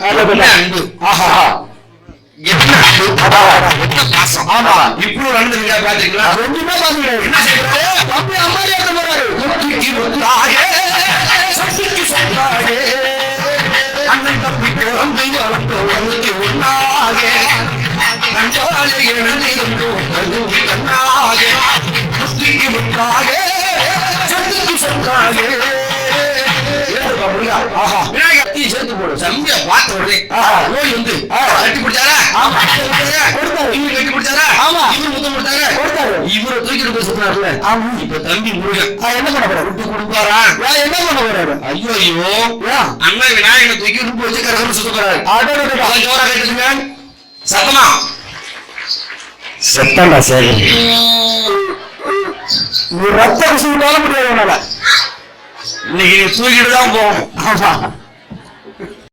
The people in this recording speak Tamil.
அன்பு. ஆஹா, என்ன அன்பு, என்ன பாசம். ஆமா, இப்படி நடந்துருக்கா பாத்தீங்களா? ஒண்ணுமே பாத்தீங்களா? என்ன செய்யறாரு? தம்பி அம்மாடி ஏத்த போறாரு. முத்திக்கு முத்தாயே, சக்திக்கு சொன்னாயே, அண்ணன் தம்பிக்கு வந்து வளர்ந்து ஒன்னாக கண்டாலே எழுந்திருந்தோம் கண்ணாக முத்திக்கு முத்தாக சக்திக்கு சொன்னாயே. சேர்த்து போடும் தம்பிய பார்த்த உடனே நோய் வந்து கட்டி பிடிச்சாரா, இவரு கட்டி பிடிச்சாரா, இவரு முத்தம் கொடுத்தாரு, இவரை தூக்கிட்டு போய் சுத்தினார்ல. இப்ப தம்பி முருகன் என்ன பண்ண போறாரு? விட்டு கொடுப்பாரா? என்ன பண்ண போறாரு? ஐயோ ஐயோ, அண்ணா விநாயகனை தூக்கி விட்டு வச்சு கரகம் சுத்த போறாரு. ஜோரா கேட்டுங்க சத்தமா. சத்தம்டா சரி, ரத்த கசிவுனால முடியாது. இன்னைக்கு தூக்கிட்டு தான் போகணும்.